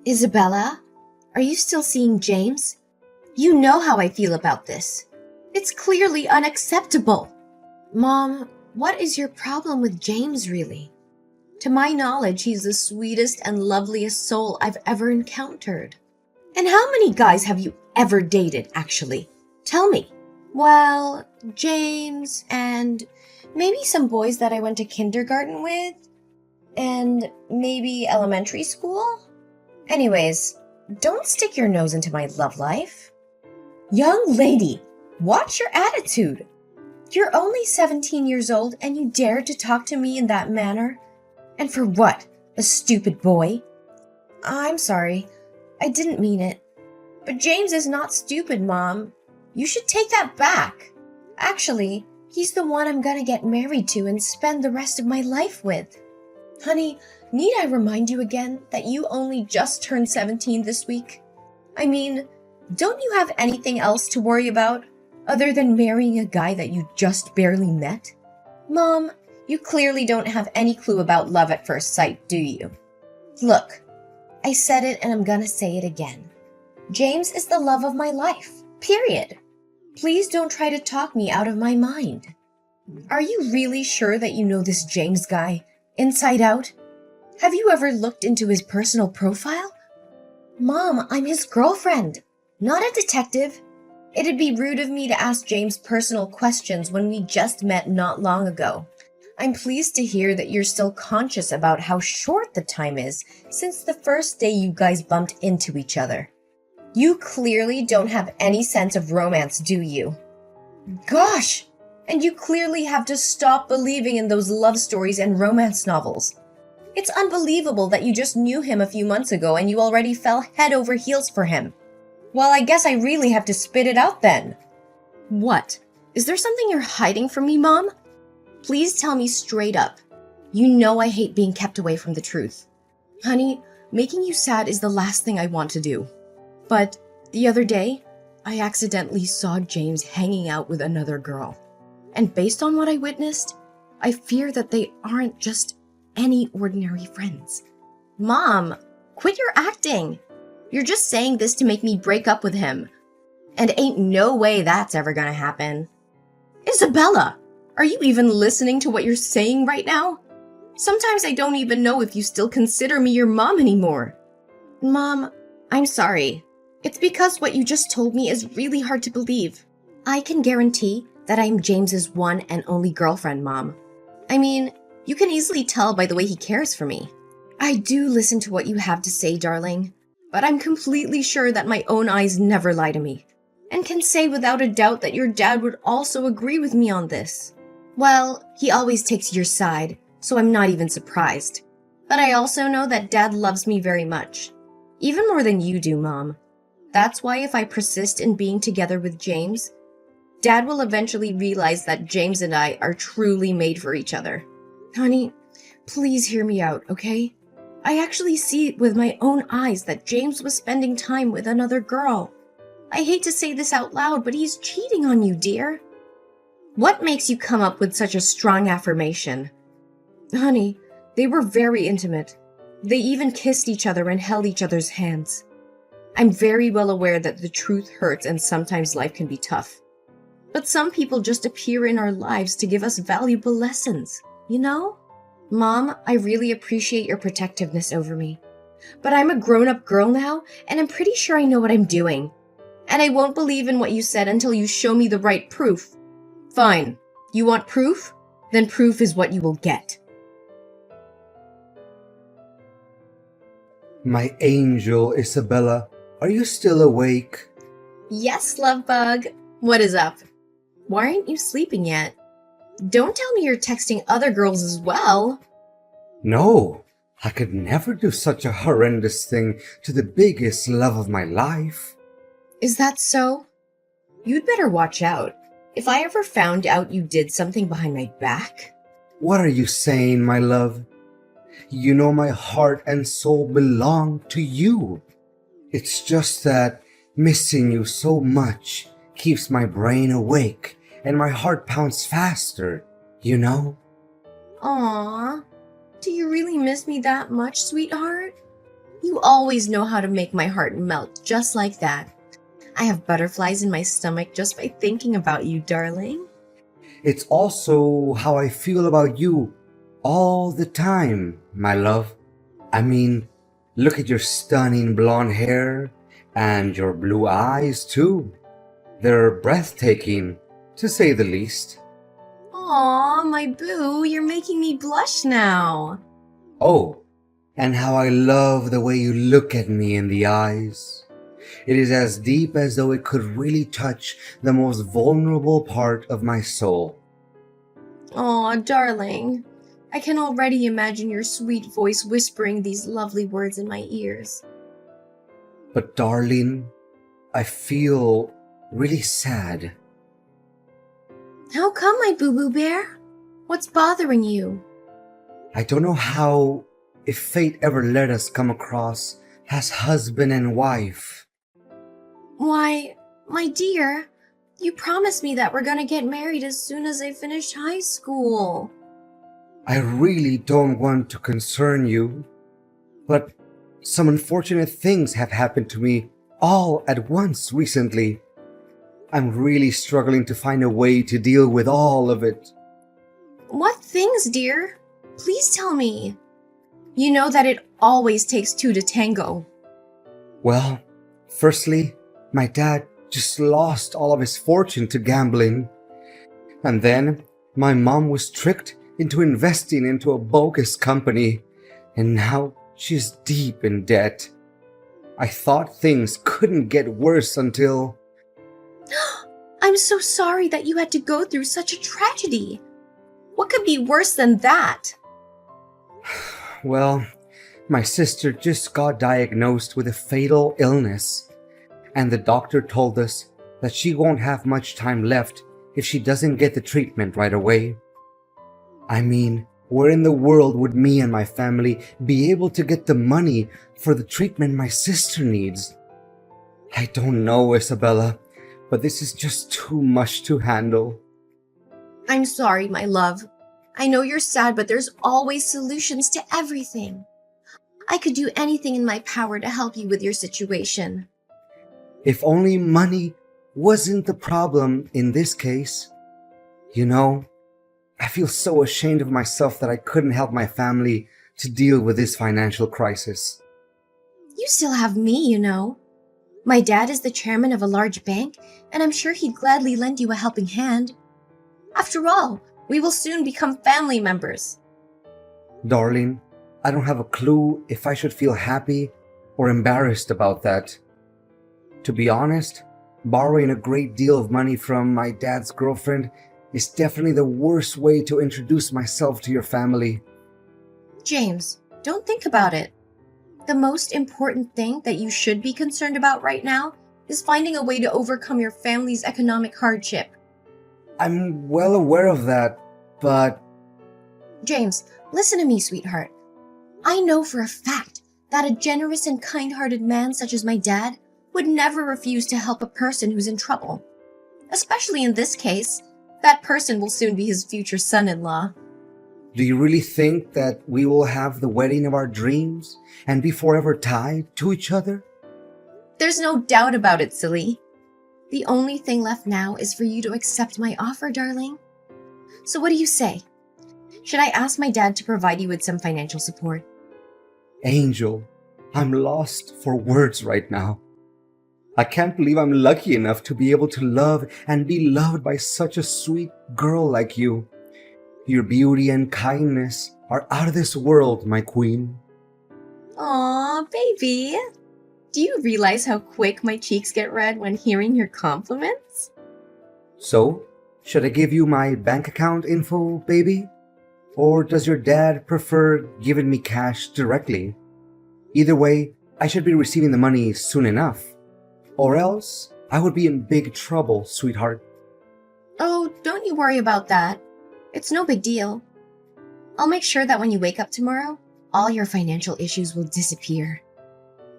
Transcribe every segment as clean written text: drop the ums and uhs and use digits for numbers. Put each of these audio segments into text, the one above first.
Isabella, are you still seeing James? You know how I feel about this. It's clearly unacceptable. Mom, what is your problem with James really? To my knowledge, he's the sweetest and loveliest soul I've ever encountered. And how many guys have you ever dated, actually? Tell me. Well, James and maybe some boys that I went to kindergarten with, and maybe elementary school. Anyways, don't stick your nose into my love life. Young lady, watch your attitude. You're only 17 years old and you dare to talk to me in that manner? And for what? A stupid boy? I'm sorry. I didn't mean it. But James is not stupid, Mom. You should take that back. Actually, he's the one I'm gonna get married to and spend the rest of my life with. Honey, need I remind you again that you only just turned 17 this week? I mean, don't you have anything else to worry about other than marrying a guy that you just barely met? Mom, you clearly don't have any clue about love at first sight, do you? Look, I said it and I'm gonna say it again. James is the love of my life, period. Please don't try to talk me out of my mind. Are you really sure that you know this James guy, inside out? Have you ever looked into his personal profile? Mom, I'm his girlfriend, not a detective. It'd be rude of me to ask James personal questions when we just met not long ago. I'm pleased to hear that you're still conscious about how short the time is since the first day you guys bumped into each other. You clearly don't have any sense of romance, do you? Gosh! And you clearly have to stop believing in those love stories and romance novels. It's unbelievable that you just knew him a few months ago and you already fell head over heels for him. Well, I guess I really have to spit it out then. What? Is there something you're hiding from me, Mom? Please tell me straight up. You know I hate being kept away from the truth. Honey, making you sad is the last thing I want to do. But the other day, I accidentally saw James hanging out with another girl. And based on what I witnessed, I fear that they aren't just any ordinary friends. Mom, quit your acting. You're just saying this to make me break up with him. And ain't no way that's ever gonna happen. Isabella, are you even listening to what you're saying right now? Sometimes I don't even know if you still consider me your mom anymore. Mom, I'm sorry. It's because what you just told me is really hard to believe. I can guarantee that I'm James's one and only girlfriend, Mom. I mean, you can easily tell by the way he cares for me. I do listen to what you have to say, darling, but I'm completely sure that my own eyes never lie to me, and can say without a doubt that your dad would also agree with me on this. Well, he always takes your side, so I'm not even surprised. But I also know that Dad loves me very much, even more than you do, Mom. That's why if I persist in being together with James, Dad will eventually realize that James and I are truly made for each other. Honey, please hear me out, okay? I actually see with my own eyes that James was spending time with another girl. I hate to say this out loud, but he's cheating on you, dear. What makes you come up with such a strong affirmation? Honey, they were very intimate. They even kissed each other and held each other's hands. I'm very well aware that the truth hurts and sometimes life can be tough. But some people just appear in our lives to give us valuable lessons, you know? Mom, I really appreciate your protectiveness over me. But I'm a grown-up girl now, and I'm pretty sure I know what I'm doing. And I won't believe in what you said until you show me the right proof. Fine. You want proof? Then proof is what you will get. My angel, Isabella, are you still awake? Yes, love bug. What is up? Why aren't you sleeping yet? Don't tell me you're texting other girls as well. No, I could never do such a horrendous thing to the biggest love of my life. Is that so? You'd better watch out. If I ever found out you did something behind my back... What are you saying, my love? You know my heart and soul belong to you. It's just that missing you so much keeps my brain awake and my heart pounds faster, you know? Aww. Do you really miss me that much, sweetheart? You always know how to make my heart melt just like that. I have butterflies in my stomach just by thinking about you, darling. It's also how I feel about you all the time, my love. I mean, look at your stunning blonde hair and your blue eyes, too. They're breathtaking, to say the least. Aw, my boo, you're making me blush now. Oh, and how I love the way you look at me in the eyes. It is as deep as though it could really touch the most vulnerable part of my soul. Aw, darling. I can already imagine your sweet voice whispering these lovely words in my ears. But darling, I feel really sad. How come, my boo-boo bear? What's bothering you? I don't know how, if fate ever let us come across as husband and wife. Why, my dear, you promised me that we're gonna get married as soon as I finish high school. I really don't want to concern you, but some unfortunate things have happened to me all at once recently. I'm really struggling to find a way to deal with all of it. What things, dear? Please tell me. You know that it always takes two to tango. Well, firstly, my dad just lost all of his fortune to gambling. And then my mom was tricked into investing into a bogus company, and now she's deep in debt. I thought things couldn't get worse until... I'm so sorry that you had to go through such a tragedy. What could be worse than that? Well, my sister just got diagnosed with a fatal illness, and the doctor told us that she won't have much time left if she doesn't get the treatment right away. I mean, where in the world would me and my family be able to get the money for the treatment my sister needs? I don't know, Isabella, but this is just too much to handle. I'm sorry, my love. I know you're sad, but there's always solutions to everything. I could do anything in my power to help you with your situation. If only money wasn't the problem in this case. You know, I feel so ashamed of myself that I couldn't help my family to deal with this financial crisis. You still have me, you know. My dad is the chairman of a large bank, and I'm sure he'd gladly lend you a helping hand. After all, we will soon become family members. Darling, I don't have a clue if I should feel happy or embarrassed about that. To be honest, borrowing a great deal of money from my dad's girlfriend is definitely the worst way to introduce myself to your family. James, don't think about it. The most important thing that you should be concerned about right now is finding a way to overcome your family's economic hardship. I'm well aware of that, but... James, listen to me, sweetheart. I know for a fact that a generous and kind-hearted man such as my dad would never refuse to help a person who's in trouble. Especially in this case, that person will soon be his future son-in-law. Do you really think that we will have the wedding of our dreams and be forever tied to each other? There's no doubt about it, silly. The only thing left now is for you to accept my offer, darling. So what do you say? Should I ask my dad to provide you with some financial support? Angel, I'm lost for words right now. I can't believe I'm lucky enough to be able to love and be loved by such a sweet girl like you. Your beauty and kindness are out of this world, my queen. Aw, baby. Do you realize how quick my cheeks get red when hearing your compliments? So, should I give you my bank account info, baby? Or does your dad prefer giving me cash directly? Either way, I should be receiving the money soon enough. Or else, I would be in big trouble, sweetheart. Oh, don't you worry about that. It's no big deal. I'll make sure that when you wake up tomorrow, all your financial issues will disappear.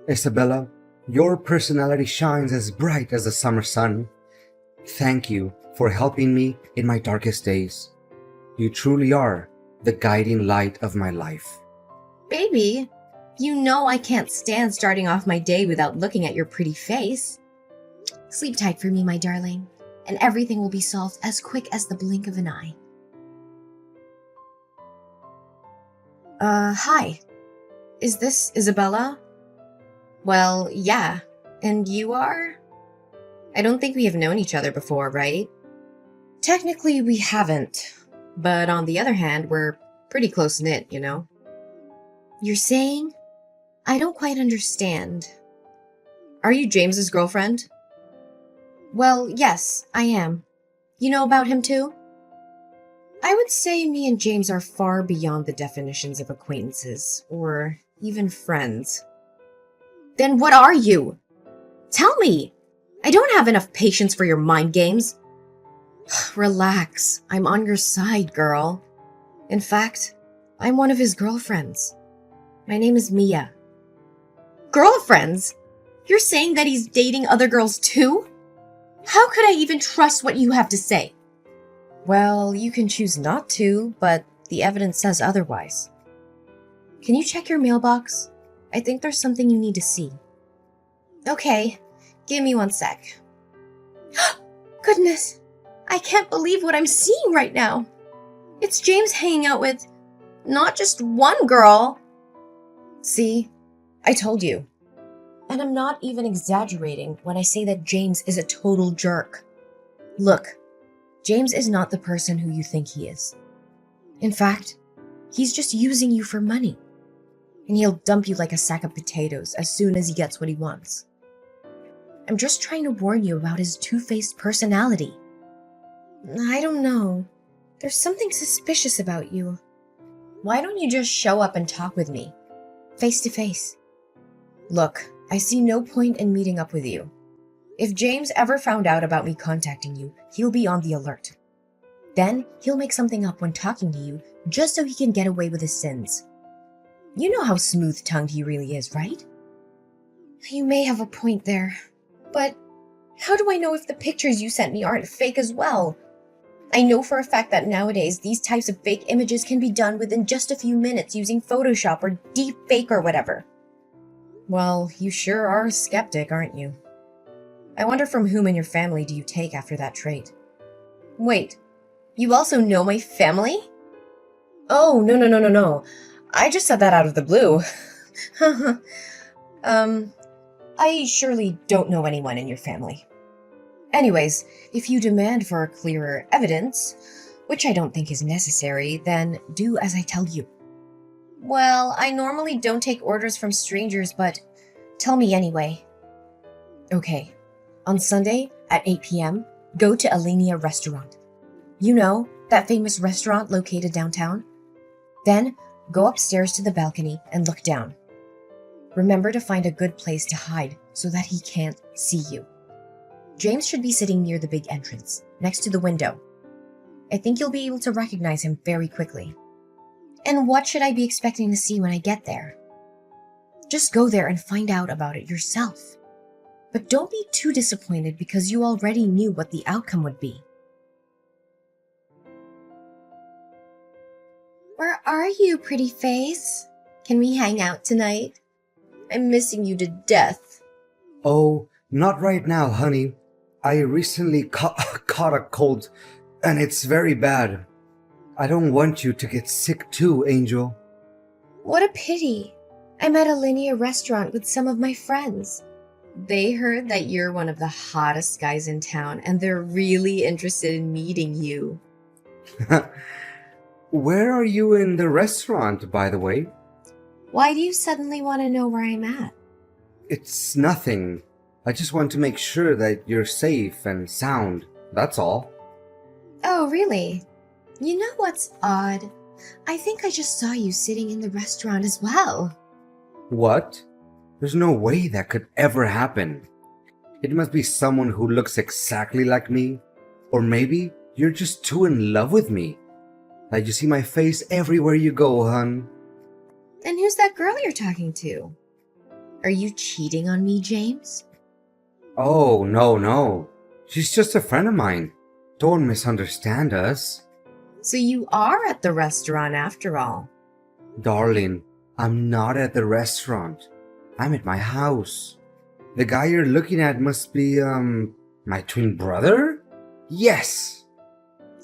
Isabella, your personality shines as bright as the summer sun. Thank you for helping me in my darkest days. You truly are the guiding light of my life. Baby, You know I can't stand starting off my day without looking at your pretty face. Sleep tight for me, my darling, and everything will be solved as quick as the blink of an eye. Hi. Is this Isabella? Well, yeah. And you are? I don't think we have known each other before, right? Technically, we haven't. But on the other hand, we're pretty close-knit, you know? You're saying? I don't quite understand. Are you James's girlfriend? Well, yes, I am. You know about him too? I would say me and James are far beyond the definitions of acquaintances, or even friends. Then what are you? Tell me! I don't have enough patience for your mind games. Relax, I'm on your side, girl. In fact, I'm one of his girlfriends. My name is Mia. Girlfriends? You're saying that he's dating other girls too? How could I even trust what you have to say? Well, you can choose not to, but the evidence says otherwise. Can you check your mailbox? I think there's something you need to see. Okay, give me 1 sec. Goodness, I can't believe what I'm seeing right now. It's James hanging out with not just one girl. See, I told you. And I'm not even exaggerating when I say that James is a total jerk. Look, James is not the person who you think he is. In fact, he's just using you for money. And he'll dump you like a sack of potatoes as soon as he gets what he wants. I'm just trying to warn you about his two-faced personality. I don't know. There's something suspicious about you. Why don't you just show up and talk with me? Face to face. Look, I see no point in meeting up with you. If James ever found out about me contacting you, he'll be on the alert. Then he'll make something up when talking to you just so he can get away with his sins. You know how smooth-tongued he really is, right? You may have a point there, but how do I know if the pictures you sent me aren't fake as well? I know for a fact that nowadays these types of fake images can be done within just a few minutes using Photoshop or deepfake or whatever. Well, you sure are a skeptic, aren't you? I wonder from whom in your family do you take after that trait? Wait, you also know my family? Oh, no. I just said that out of the blue. I surely don't know anyone in your family. Anyways, if you demand for clearer evidence, which I don't think is necessary, then do as I tell you. Well, I normally don't take orders from strangers, but tell me anyway. Okay, on Sunday at 8 p.m., go to Alenia Restaurant. You know, that famous restaurant located downtown? Then, go upstairs to the balcony and look down. Remember to find a good place to hide so that he can't see you. James should be sitting near the big entrance, next to the window. I think you'll be able to recognize him very quickly. And what should I be expecting to see when I get there? Just go there and find out about it yourself. But don't be too disappointed because you already knew what the outcome would be. Where are you, pretty face? Can we hang out tonight? I'm missing you to death. Oh, not right now, honey. I recently caught a cold, and it's very bad. I don't want you to get sick too, Angel. What a pity. I'm at a linear restaurant with some of my friends. They heard that you're one of the hottest guys in town, and they're really interested in meeting you. Where are you in the restaurant, by the way? Why do you suddenly want to know where I'm at? It's nothing. I just want to make sure that you're safe and sound. That's all. Oh, really? You know what's odd? I think I just saw you sitting in the restaurant as well. What? There's no way that could ever happen. It must be someone who looks exactly like me. Or maybe you're just too in love with me. Like you see my face everywhere you go, hun. Then who's that girl you're talking to? Are you cheating on me, James? Oh, no. She's just a friend of mine. Don't misunderstand us. So you are at the restaurant after all. Darling, I'm not at the restaurant. I'm at my house. The guy you're looking at must be, my twin brother? Yes!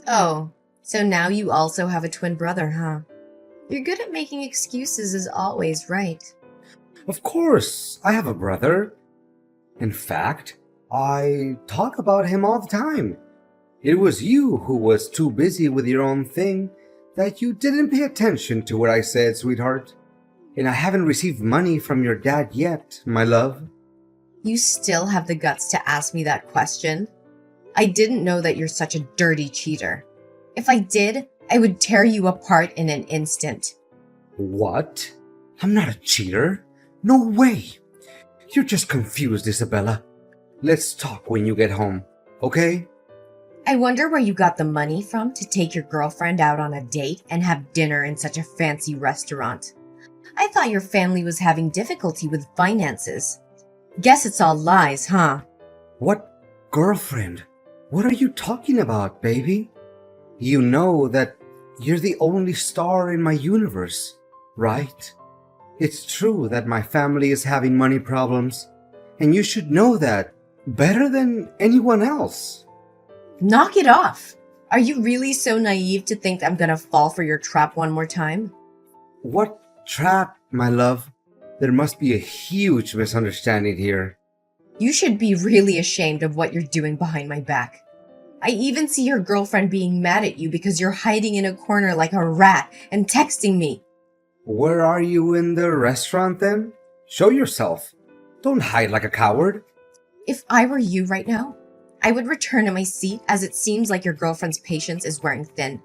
Oh, so now you also have a twin brother, huh? You're good at making excuses as always, right? Of course, I have a brother. In fact, I talk about him all the time. It was you who was too busy with your own thing that you didn't pay attention to what I said, sweetheart. And I haven't received money from your dad yet, my love. You still have the guts to ask me that question? I didn't know that you're such a dirty cheater. If I did, I would tear you apart in an instant. What? I'm not a cheater. No way. You're just confused, Isabella. Let's talk when you get home, okay? I wonder where you got the money from to take your girlfriend out on a date and have dinner in such a fancy restaurant. I thought your family was having difficulty with finances. Guess it's all lies, huh? What girlfriend? What are you talking about, baby? You know that you're the only star in my universe, right? It's true that my family is having money problems, and you should know that better than anyone else. Knock it off! Are you really so naive to think I'm gonna fall for your trap one more time? What trap, my love? There must be a huge misunderstanding here. You should be really ashamed of what you're doing behind my back. I even see your girlfriend being mad at you because you're hiding in a corner like a rat and texting me. Where are you in the restaurant then? Show yourself. Don't hide like a coward. If I were you right now, I would return to my seat as it seems like your girlfriend's patience is wearing thin.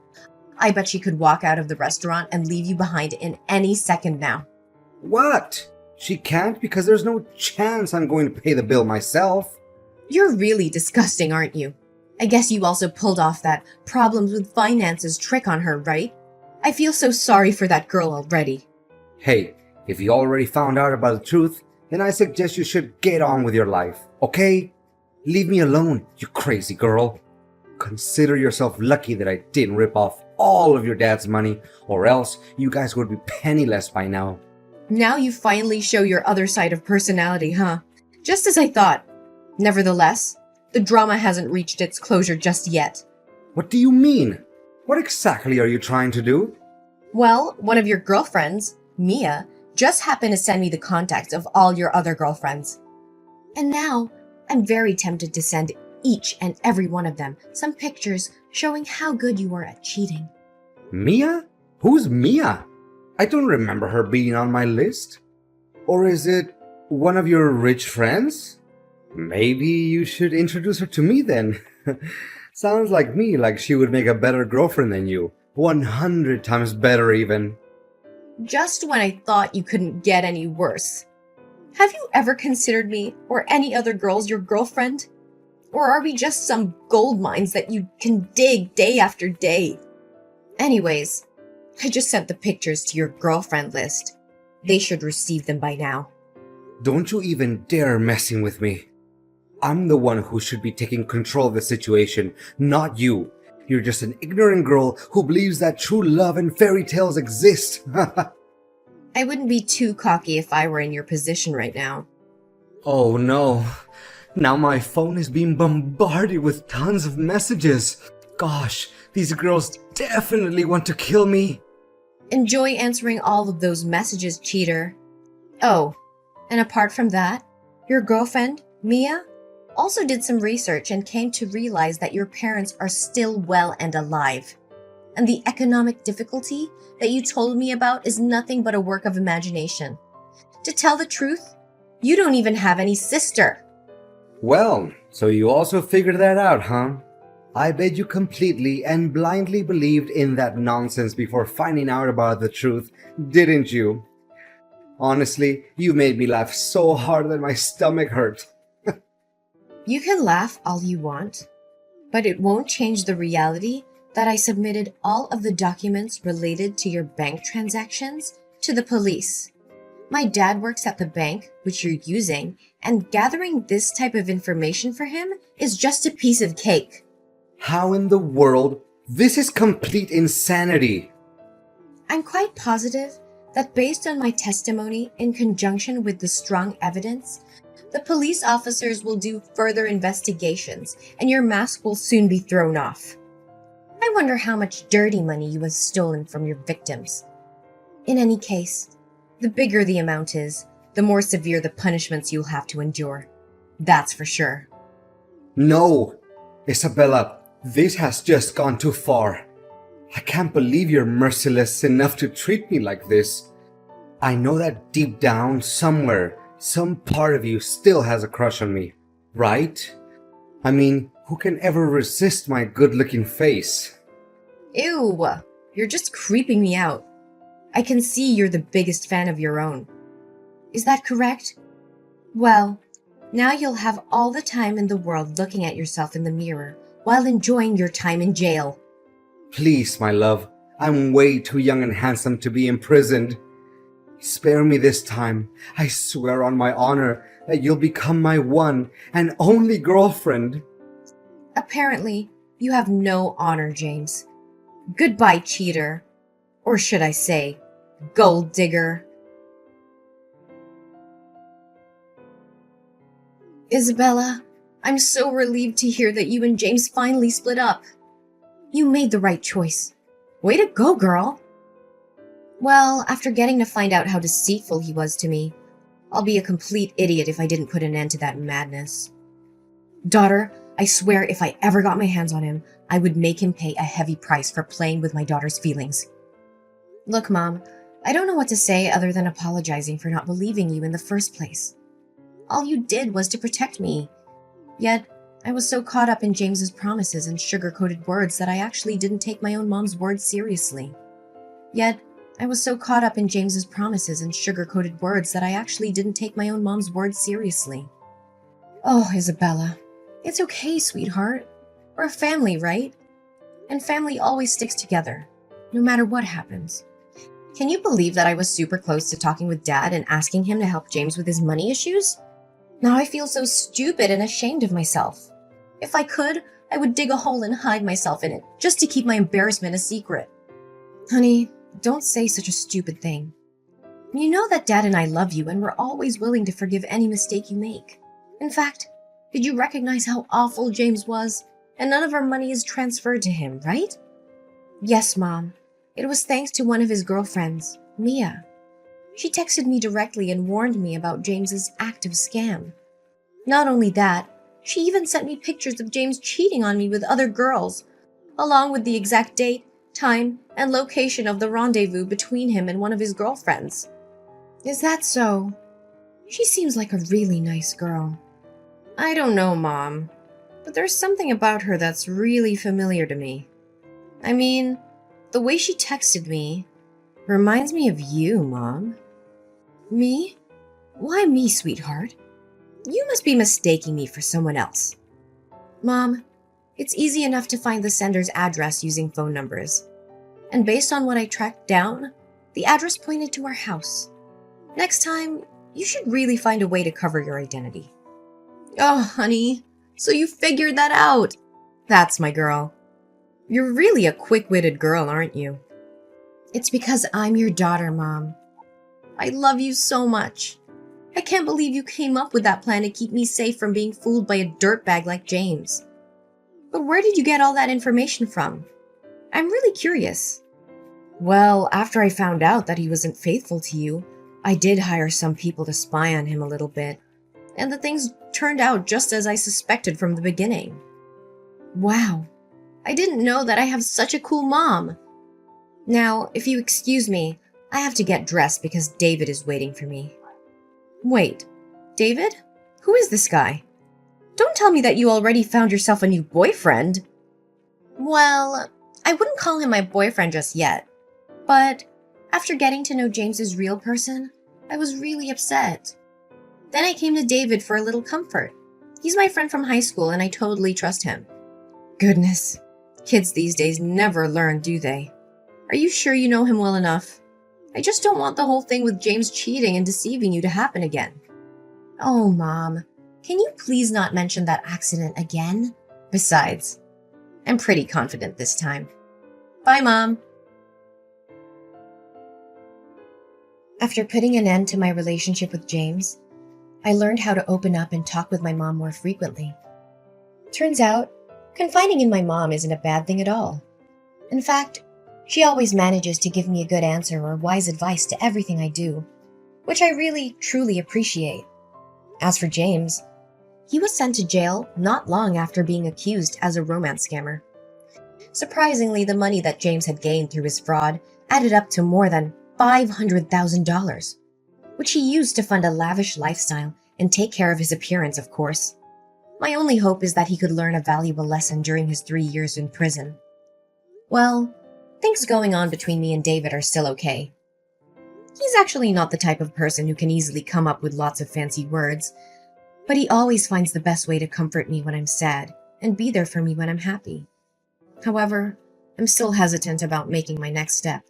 I bet she could walk out of the restaurant and leave you behind in any second now. What? She can't because there's no chance I'm going to pay the bill myself. You're really disgusting, aren't you? I guess you also pulled off that problems with finances trick on her, right? I feel so sorry for that girl already. Hey, if you already found out about the truth, then I suggest you should get on with your life, okay? Leave me alone, you crazy girl. Consider yourself lucky that I didn't rip off all of your dad's money, or else you guys would be penniless by now. Now you finally show your other side of personality, huh? Just as I thought. Nevertheless, the drama hasn't reached its closure just yet. What do you mean? What exactly are you trying to do? Well, one of your girlfriends, Mia, just happened to send me the contacts of all your other girlfriends. And now, I'm very tempted to send each and every one of them some pictures showing how good you are at cheating. Mia? Who's Mia? I don't remember her being on my list. Or is it one of your rich friends? Maybe you should introduce her to me then. Sounds like me, like she would make a better girlfriend than you. 100 times better even. Just when I thought you couldn't get any worse. Have you ever considered me or any other girls your girlfriend? Or are we just some gold mines that you can dig day after day? Anyways, I just sent the pictures to your girlfriend list. They should receive them by now. Don't you even dare messing with me. I'm the one who should be taking control of the situation, not you. You're just an ignorant girl who believes that true love and fairy tales exist. I wouldn't be too cocky if I were in your position right now. Oh no. Now my phone is being bombarded with tons of messages. Gosh, these girls definitely want to kill me. Enjoy answering all of those messages, cheater. Oh, and apart from that, your girlfriend, Mia, also did some research and came to realize that your parents are still well and alive. And the economic difficulty that you told me about is nothing but a work of imagination. To tell the truth, you don't even have any sister. Well, so you also figured that out, huh? I bet you completely and blindly believed in that nonsense before finding out about the truth, didn't you? Honestly, you made me laugh so hard that my stomach hurt. You can laugh all you want, but it won't change the reality that I submitted all of the documents related to your bank transactions to the police. My dad works at the bank, which you're using, and gathering this type of information for him is just a piece of cake. How in the world? This is complete insanity. I'm quite positive that based on my testimony in conjunction with the strong evidence, the police officers will do further investigations and your mask will soon be thrown off. I wonder how much dirty money you have stolen from your victims. In any case, the bigger the amount is, the more severe the punishments you'll have to endure. That's for sure. No! Isabella, this has just gone too far. I can't believe you're merciless enough to treat me like this. I know that deep down, somewhere, some part of you still has a crush on me, right? I mean, who can ever resist my good-looking face? Ew, you're just creeping me out. I can see you're the biggest fan of your own. Is that correct? Well, now you'll have all the time in the world looking at yourself in the mirror while enjoying your time in jail. Please, my love, I'm way too young and handsome to be imprisoned. Spare me this time. I swear on my honor that you'll become my one and only girlfriend. Apparently, you have no honor, James. Goodbye, cheater. Or should I say, gold digger. Isabella, I'm so relieved to hear that you and James finally split up. You made the right choice. Way to go, girl. Well, after getting to find out how deceitful he was to me, I'll be a complete idiot if I didn't put an end to that madness. Daughter, I swear if I ever got my hands on him, I would make him pay a heavy price for playing with my daughter's feelings. Look, Mom, I don't know what to say other than apologizing for not believing you in the first place. All you did was to protect me. Yet, I was so caught up in James's promises and sugar-coated words that I actually didn't take my own mom's words seriously. Oh, Isabella, it's okay, sweetheart. We're a family, right? And family always sticks together, no matter what happens. Can you believe that I was super close to talking with Dad and asking him to help James with his money issues? Now I feel so stupid and ashamed of myself. If I could, I would dig a hole and hide myself in it, just to keep my embarrassment a secret. Honey, don't say such a stupid thing. You know that Dad and I love you and we're always willing to forgive any mistake you make. In fact, did you recognize how awful James was? And none of our money is transferred to him, right? Yes, Mom. It was thanks to one of his girlfriends, Mia. She texted me directly and warned me about James's active scam. Not only that, she even sent me pictures of James cheating on me with other girls, along with the exact date, time, and location of the rendezvous between him and one of his girlfriends. Is that so? She seems like a really nice girl. I don't know, Mom, but there's something about her that's really familiar to me. I mean, the way she texted me reminds me of you, Mom. Me? Why me, sweetheart? You must be mistaking me for someone else. Mom, it's easy enough to find the sender's address using phone numbers. And based on what I tracked down, the address pointed to our house. Next time, you should really find a way to cover your identity. Oh, honey, so you figured that out. That's my girl. You're really a quick-witted girl, aren't you? It's because I'm your daughter, Mom. I love you so much. I can't believe you came up with that plan to keep me safe from being fooled by a dirtbag like James. But where did you get all that information from? I'm really curious. Well, after I found out that he wasn't faithful to you, I did hire some people to spy on him a little bit. And the things turned out just as I suspected from the beginning. Wow. I didn't know that I have such a cool mom. Now, if you excuse me, I have to get dressed because David is waiting for me. Wait, David? Who is this guy? Don't tell me that you already found yourself a new boyfriend. Well, I wouldn't call him my boyfriend just yet. But after getting to know James's real person, I was really upset. Then I came to David for a little comfort. He's my friend from high school and I totally trust him. Goodness, kids these days never learn, do they? Are you sure you know him well enough? I just don't want the whole thing with James cheating and deceiving you to happen again. Oh, Mom, can you please not mention that accident again? Besides, I'm pretty confident this time. Bye, Mom. After putting an end to my relationship with James, I learned how to open up and talk with my mom more frequently. Turns out, confiding in my mom isn't a bad thing at all. In fact, she always manages to give me a good answer or wise advice to everything I do, which I really, truly appreciate. As for James, he was sent to jail not long after being accused as a romance scammer. Surprisingly, the money that James had gained through his fraud added up to more than $500,000, which he used to fund a lavish lifestyle and take care of his appearance, of course. My only hope is that he could learn a valuable lesson during his 3 years in prison. Well, things going on between me and David are still okay. He's actually not the type of person who can easily come up with lots of fancy words, but he always finds the best way to comfort me when I'm sad and be there for me when I'm happy. However, I'm still hesitant about making my next step,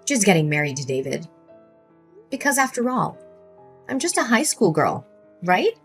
just getting married to David. Because after all, I'm just a high school girl, right?